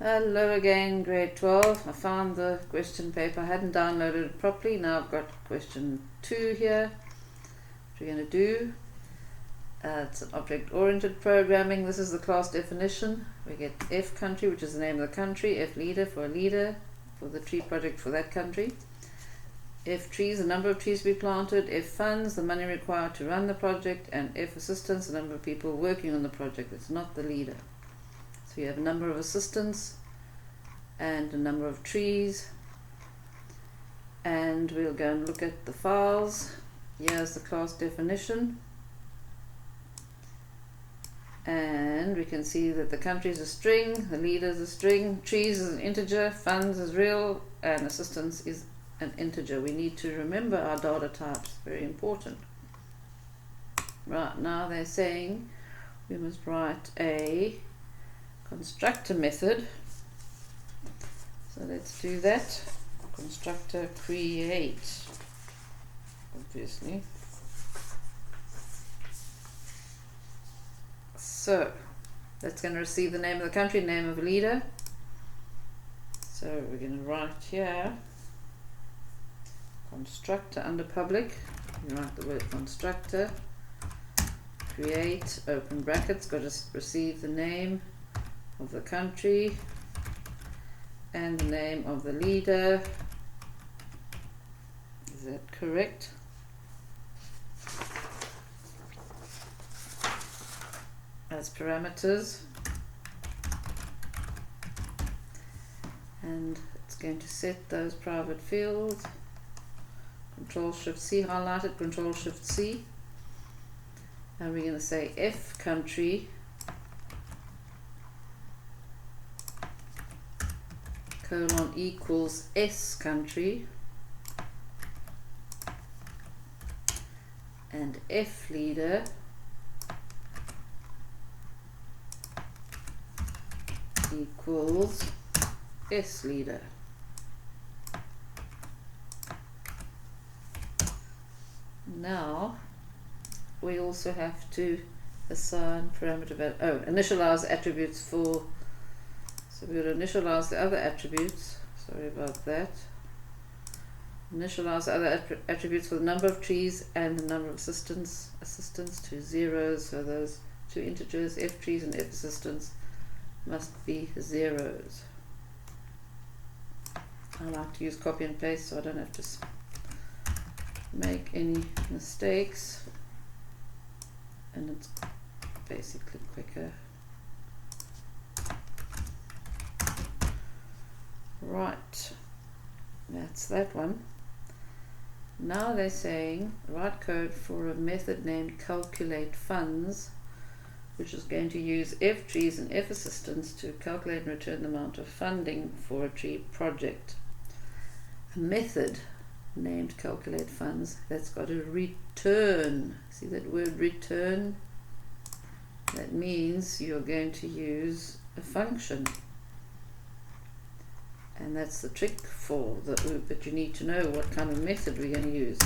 Hello again, grade 12. I found the question paper. I hadn't downloaded it properly. Now I've got question 2 here. What we're going to do. It's an object-oriented programming. This is the class definition. We get F country, which is the name of the country. F leader for a leader for the tree project for that country. F trees, the number of trees to be planted. F funds, the money required to run the project. And F assistants, the number of people working on the project. It's not the leader. So you have a number of assistants and a number of trees, and we'll go and look at the files. Here's the class definition, and we can see that the country is a string, the leader is a string, trees is an integer, funds is real, and assistance is an integer. We need to remember our data types, very important. Right, now they're saying we must write a constructor method. So let's do that. Constructor create, obviously. So that's going to receive the name of the country, name of a leader. So we're going to write here constructor under public. You write the word constructor create, open brackets, got to receive the name of the country and the name of the leader. Is that correct? As parameters, and it's going to set those private fields. Control-Shift-C highlighted, Control-Shift-C, and we're going to say F country colon equals S country, and F leader equals S leader. Now we also have to assign parameter value. Oh, initialize attributes for. So we'll initialize the other attributes. Sorry about that. Initialize the other attributes for the number of trees and the number of assistants to zeros. So those two integers, F trees and F assistants, must be zeros. I like to use copy and paste so I don't have to make any mistakes, and it's basically quicker. Right, that's that one. Now they're saying write code for a method named calculate funds, which is going to use F trees and F assistants to calculate and return the amount of funding for a tree project. A method named calculate funds that's got a return. See that word return? That means you're going to use a function. And that's the trick for the OOP, but you need to know what kind of method we're going to use.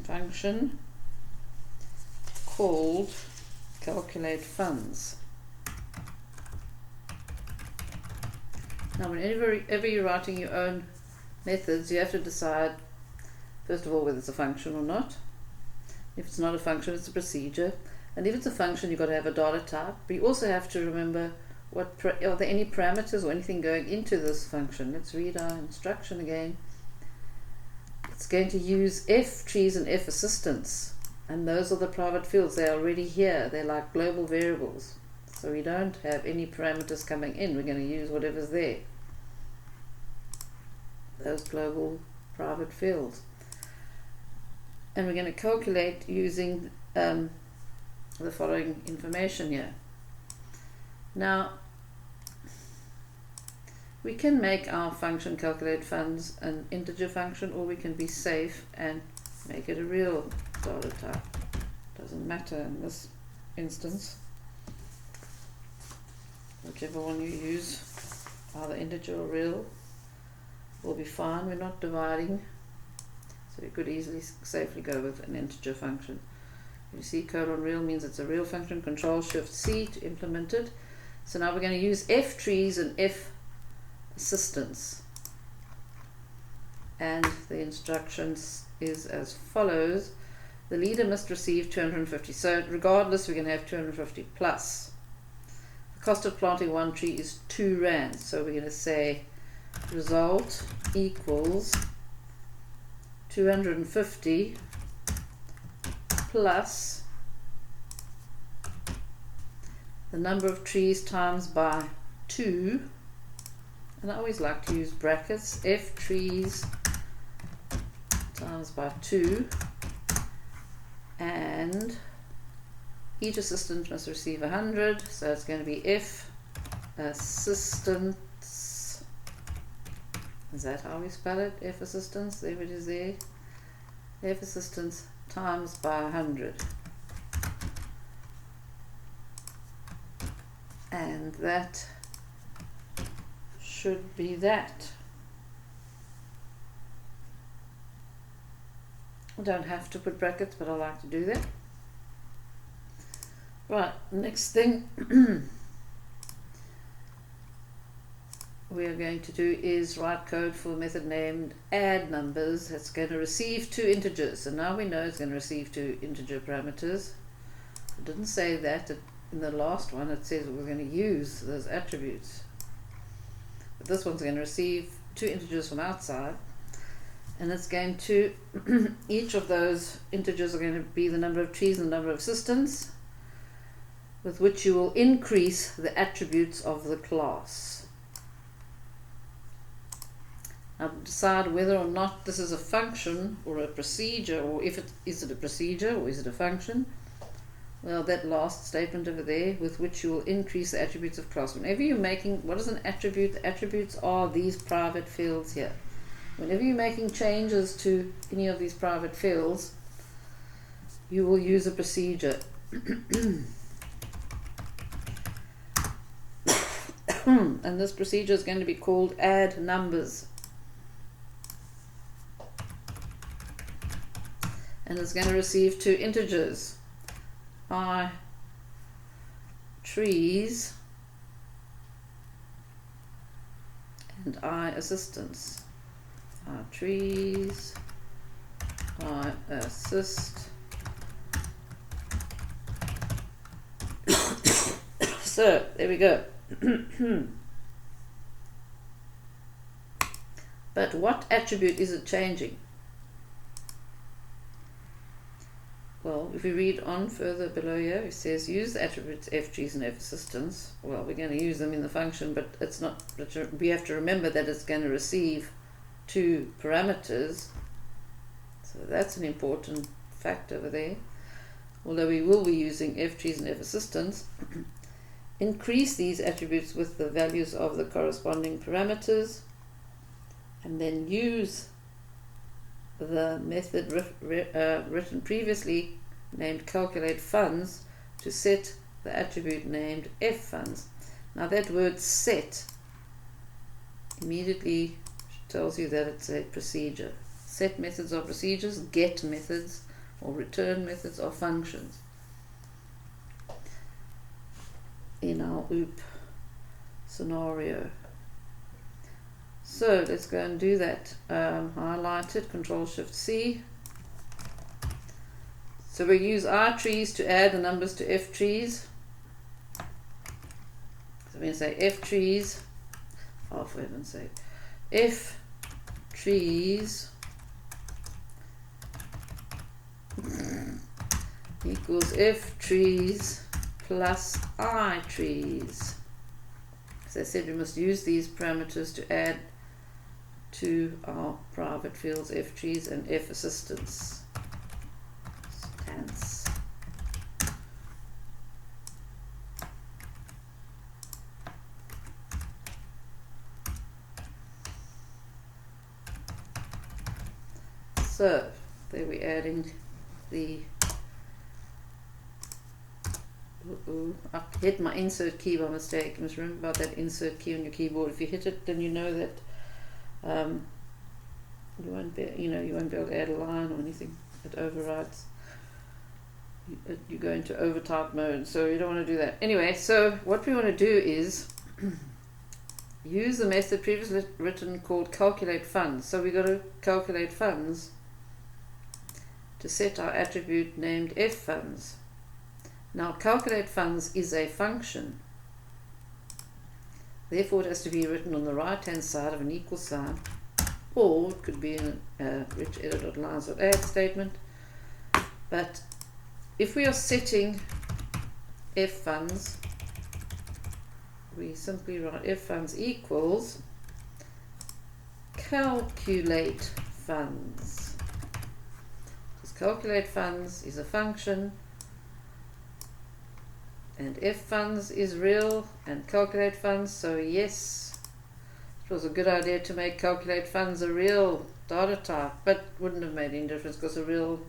Function called calculate funds. Now whenever you're writing your own methods, you have to decide first of all whether it's a function or not. If it's not a function, it's a procedure, and if it's a function, you've got to have a data type, but you also have to remember are there any parameters or anything going into this function. Let's read our instruction again. It's going to use F trees and F assistants, and those are the private fields. They're already here. They're like global variables, so we don't have any parameters coming in. We're going to use whatever's there, those global private fields, and we're going to calculate using the following information here. Now we can make our function calculate funds an integer function, or we can be safe and make it a real data type. Doesn't matter in this instance. Whichever one you use, either integer or real, will be fine. We're not dividing, so you could easily safely go with an integer function. You see, colon real means it's a real function. Control-Shift-C to implement it. So now we're going to use F trees and F assistants. And the instructions is as follows. The leader must receive 250. So regardless, we're going to have 250 plus. The cost of planting one tree is 2 rand. So we're going to say result equals 250 plus the number of trees times by 2. And I always like to use brackets. F trees times by 2, and each assistant must receive 100, so it's going to be F assistants. Is that how we spell it? F assistants, there it is there. F assistants times by 100. And that should be that. I don't have to put brackets, but I like to do that. Right, next thing we are going to do is write code for a method named add numbers. It's going to receive 2 integers. So now we know it's going to receive 2 integer parameters. It didn't say that in the last one. It says we're going to use those attributes. But this one's going to receive 2 integers from outside. And it's going to, each of those integers are going to be the number of trees and the number of assistants, with which you will increase the attributes of the class. Now decide whether or not this is a function or a procedure, or if it is a procedure or is it a function. Well, that last statement over there, with which you will increase the attributes of class. Whenever you're making, what is an attribute? The attributes are these private fields here. Whenever you're making changes to any of these private fields, you will use a procedure. And this procedure is going to be called add numbers. And it's going to receive 2 integers, I trees and I assistants. I trees, I assist. So there we go. But what attribute is it changing? Well, if we read on further below here, it says use the attributes f trees and f assistants. Well, we're going to use them in the function, but it's not. We have to remember that it's going to receive 2 parameters. So that's an important fact over there. Although we will be using f trees and f assistants, increase these attributes with the values of the corresponding parameters, and then use the method written previously named calculate funds to set the attribute named f funds. Now that word set immediately tells you that it's a procedure. Set methods are procedures, get methods or return methods are functions. In our OOP scenario. So let's go and do that. Highlight it, Control-Shift-C. So we use I trees to add the numbers to F trees. So we're going to say F trees, oh for heaven's sake, F trees equals F trees plus I trees. As I said, we must use these parameters to add to our private fields F trees and F assistants. Stance. So there we're adding the I hit my insert key by mistake. You must remember about that insert key on your keyboard. If you hit it, then you know that you won't be able to add a line or anything. It overrides. you go into overtype mode, so you don't want to do that. Anyway, so what we want to do is use the method previously written called calculate funds. So we've got to calculate funds to set our attribute named f funds. Now calculate funds is a function, therefore it has to be written on the right hand side of an equal sign, or it could be in a rich edit.lines.add statement. But if we are setting f funds, we simply write f funds equals calculate funds. Because calculate funds is a function, and f funds is real, and calculate funds, so yes, it was a good idea to make calculate funds a real data type, but wouldn't have made any difference because a real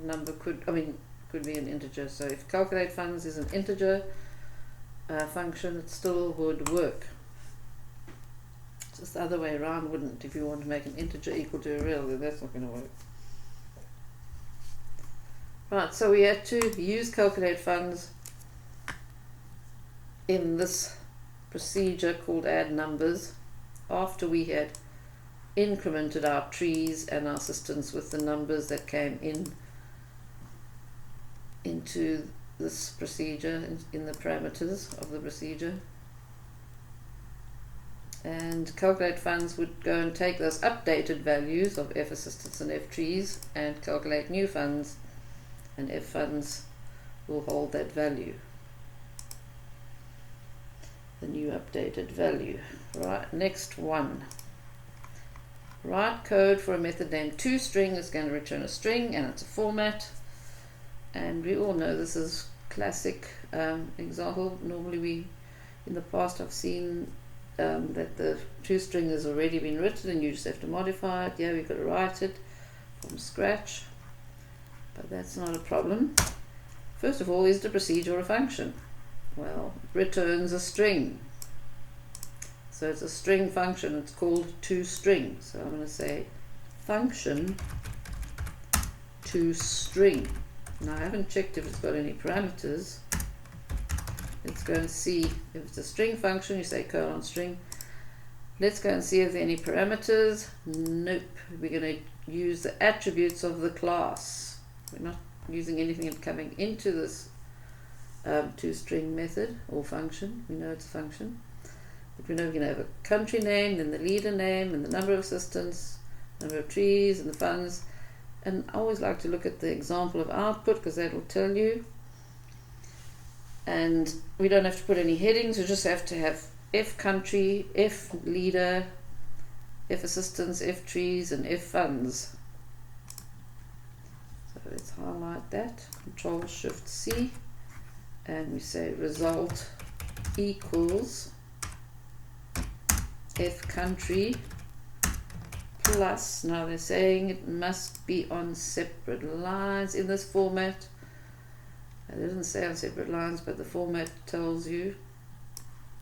number could be an integer. So if calculate funds is an integer function, it still would work. Just the other way around wouldn't. If you want to make an integer equal to a real, then that's not going to work. Right, so we had to use calculate funds in this procedure called add numbers after we had incremented our trees and our systems with the numbers that came into this procedure in the parameters of the procedure. And calculate funds would go and take those updated values of f assistants and f trees and calculate new funds, and f funds will hold that value, the new updated value. Right, next one. Write code for a method named toString that's going to return a string, and it's a format. And we all know this is classic example. Normally in the past I've seen that the toString has already been written and you just have to modify it. Yeah, we've got to write it from scratch, but that's not a problem. First of all, is the procedure a function? Well, it returns a string. So it's a string function. It's called toString. So I'm going to say function toString. Now I haven't checked if it's got any parameters. Let's go and see if it's a string function. You say colon string. Let's go and see if there are any parameters. Nope. We're going to use the attributes of the class. We're not using anything coming into this toString method or function. We know it's a function. But we know we're going to have a country name, then the leader name, and the number of assistants, number of trees, and the funds. And I always like to look at the example of output because that will tell you. And we don't have to put any headings, we just have to have f country, f leader, f assistants, f trees, and f funds. So let's highlight that, Control-Shift-C, and we say result equals f country plus, now they're saying it must be on separate lines in this format. It doesn't say on separate lines, but the format tells you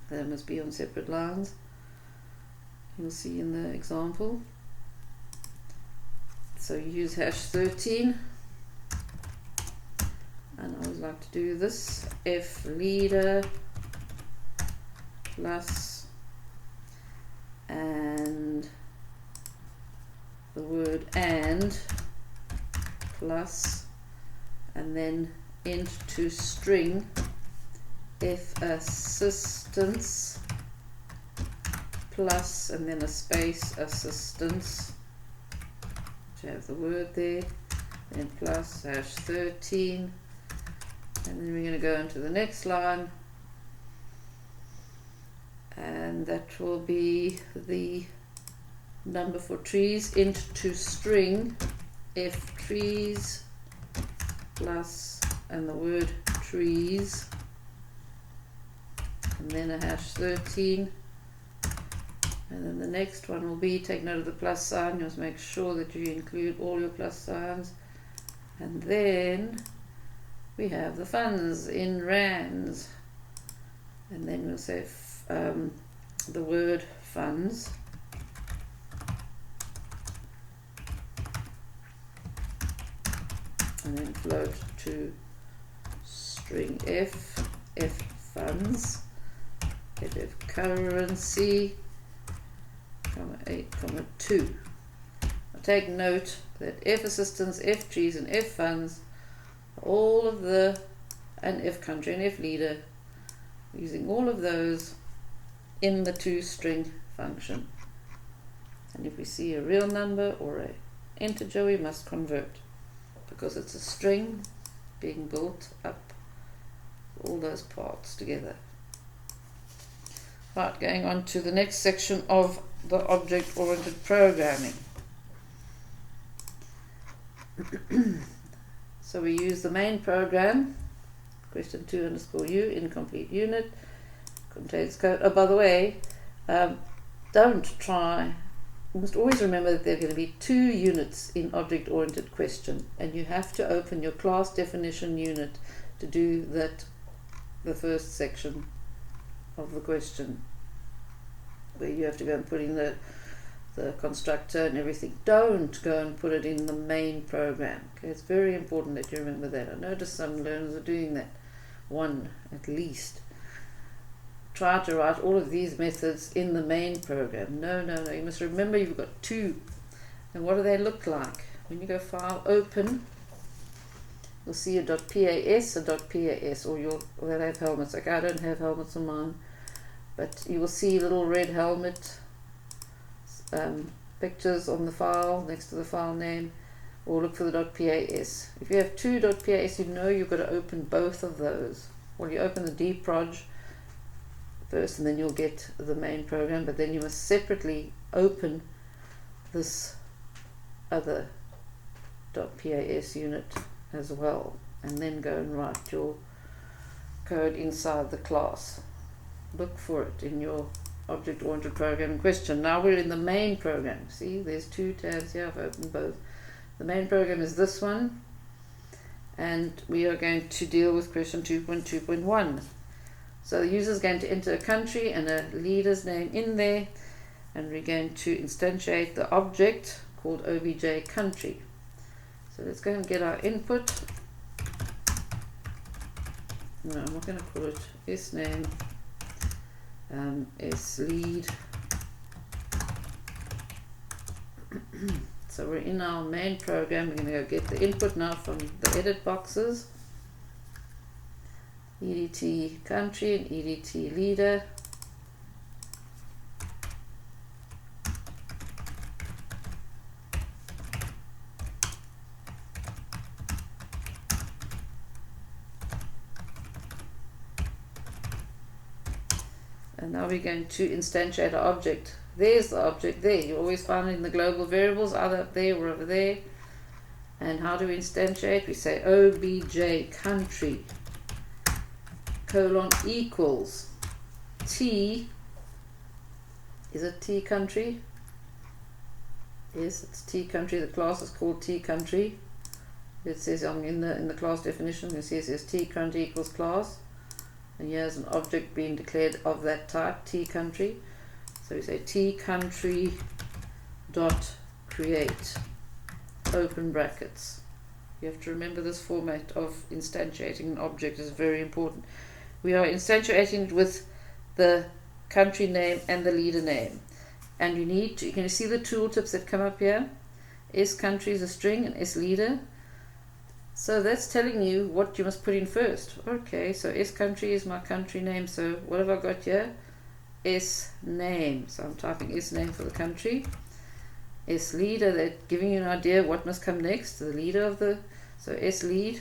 that it must be on separate lines. You'll see in the example. So use #13, and I always like to do this, f leader plus, and the word and plus, and then int toString f assistants plus, and then a space assistants, to have the word there, then plus #13, and then we're going to go into the next line, and that will be the number for trees, int toString f trees plus, and the word trees, and then a #13, and then the next one will be, take note of the plus sign, just make sure that you include all your plus signs, and then we have the funds in rands, and then we'll say the word funds, and then float to string f, f funds, f currency, comma 8, comma 2. Now take note that f assistance, f trees, and f funds, all of the, and f country and f leader, using all of those in the toString function. And if we see a real number or an integer, we must convert, because it's a string being built up, all those parts together. Right, going on to the next section of the object-oriented programming. So we use the main program, question 2 underscore u, incomplete unit, contains code. Oh, by the way, don't try, you must always remember that there are going to be 2 units in object-oriented question, and you have to open your class definition unit to do that, the first section of the question, where you have to go and put in the constructor and everything. Don't go and put it in the main program. Okay, it's very important that you remember that. I notice some learners are doing that, one at least. Try to write all of these methods in the main program. No, you must remember you've got 2. And what do they look like? When you go File, Open, you'll see a .pas, a .pas, or they'll have helmets. Like I don't have helmets on mine, but you will see little red helmet pictures on the file next to the file name, or look for the .pas. If you have 2 .pas, you know you've got to open both of those. Well, you open the dproj first, and then you'll get the main program, but then you must separately open this other .pas unit as well, and then go and write your code inside the class. Look for it in your object-oriented programming question. Now we're in the main program. See, there's 2 tabs here. I've opened both. The main program is this one, and we are going to deal with question 2.2.1. So the user is going to enter a country and a leader's name in there, and we're going to instantiate the object called obj country. So let's go and get our input. No, I'm not going to call it sName, sLead. So we're in our main program. We're going to go get the input now from the edit boxes. EDT country and EDT leader. And now we're going to instantiate our object. There's the object there. You always find it in the global variables, either up there or over there. And how do we instantiate? We say obj country colon equals T. Is it T country? Yes, it's T country. The class is called T country. It says in the class definition, you see it says T country equals class. And here's an object being declared of that type, T country. So we say T country dot create, open brackets. You have to remember this format of instantiating an object is very important. We are instantiating with the country name and the leader name. And you can see the tooltips that come up here. S country is a string and S leader. So that's telling you what you must put in first. Okay, so S country is my country name. So what have I got here? S name. So I'm typing S name for the country. S leader, they're giving you an idea what must come next. The leader of the, so S lead.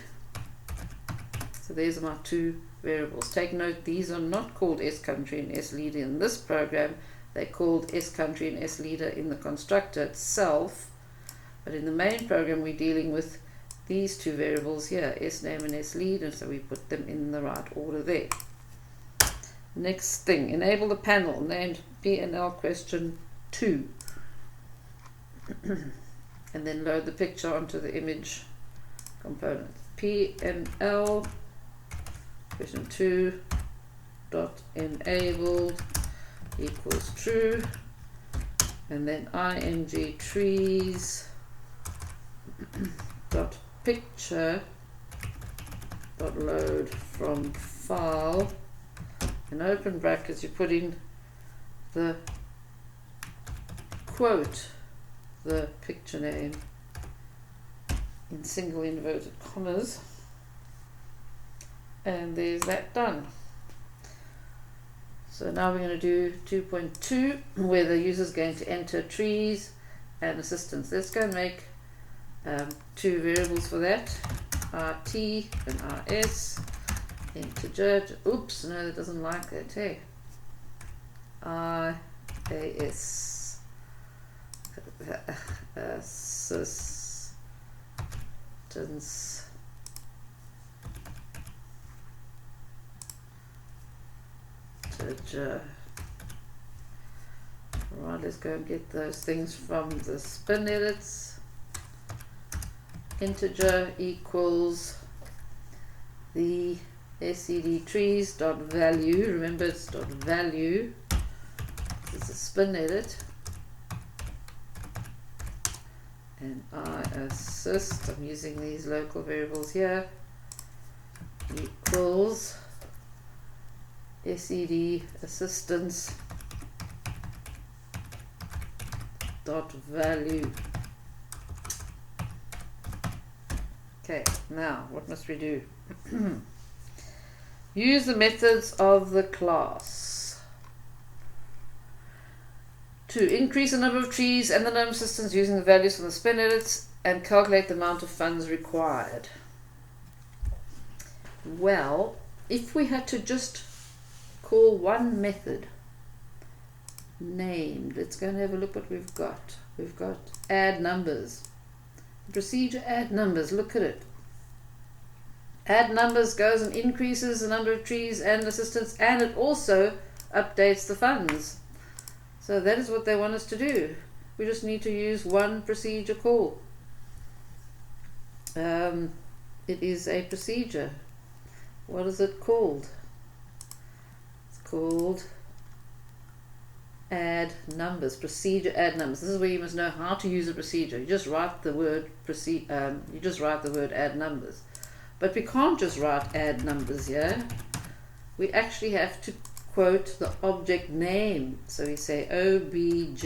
So there's my 2 variables. Take note, these are not called S country and S leader in this program. They're called S country and S leader in the constructor itself. But in the main program, we're dealing with these 2 variables here, S name and S lead, and so we put them in the right order there. Next thing, enable the panel named PNL question 2. And then load the picture onto the image component. PNL question 2 dot enabled equals true, and then img trees dot picture dot load from file, in open brackets you put in the quote, the picture name in single inverted commas, and there's that done. So now we're going to do 2.2 where the user is going to enter trees and assistance. Let's go and make two variables for that, rt and rs, integer, oops, no, that doesn't like that, hey, ias, assistance, right, let's go and get those things from the spin edits. Integer equals the SED trees dot value, remember it's dot value, this is a spin edit, and I assist, I'm using these local variables here, equals SED assistance dot value. Okay, now what must we do? Use the methods of the class to increase the number of trees and the number of assistants using the values from the spin edits and calculate the amount of funds required. Well, if we had to just call one method named, let's go and have a look what we've got. We've got add numbers. Procedure add numbers, look at it. Add numbers goes and increases the number of trees and assistants, and it also updates the funds. So that is what they want us to do. We just need to use one procedure call. It is a procedure. What is it called? It's called add numbers, procedure add numbers. This is where you must know how to use a procedure. You just write the word add numbers. But we can't just write add numbers here. We actually have to quote the object name. So we say obj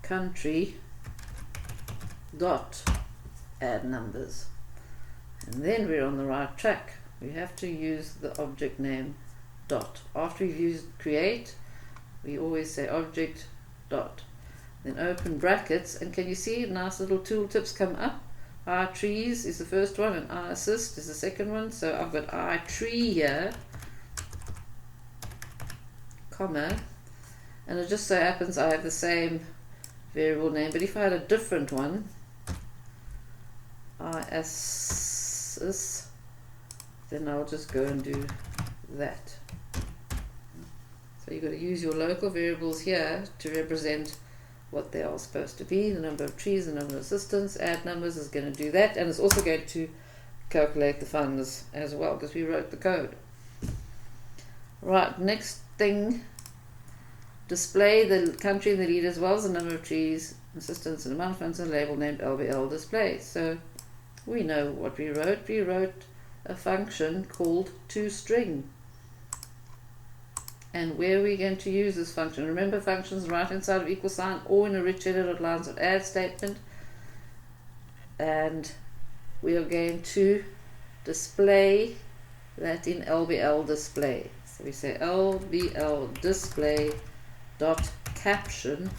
country dot add numbers. And then we're on the right track. We have to use the object name dot. After we've used create, we always say object dot. Then open brackets, and can you see nice little tooltips come up? trees is the first one and assist is the second one. So I've got tree here, comma, and it just so happens I have the same variable name, but if I had a different one, assist, then I'll just go and do that. So you've got to use your local variables here to represent what they are supposed to be, the number of trees, the number of assistants. Add numbers is going to do that, and it's also going to calculate the funds as well, because we wrote the code. Right, next thing, display the country and the lead as well as the number of trees, assistants, and amount of funds, and a label named LBL display. So we know what we wrote. We wrote a function called toString. And where are we going to use this function? Remember, functions right inside of equal sign or in a rich edited lines of add statement. And we are going to display that in LBL display. So we say LBL display dot caption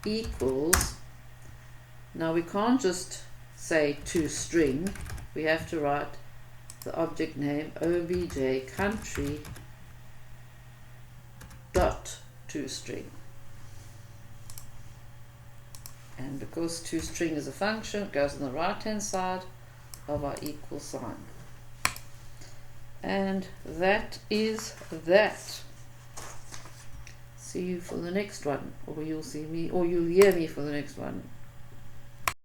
equals. Now we can't just say toString. We have to write the object name obj country dot toString, and because toString is a function, it goes on the right hand side of our equal sign. And that is that. See you for the next one, or you'll see me, or you'll hear me for the next one.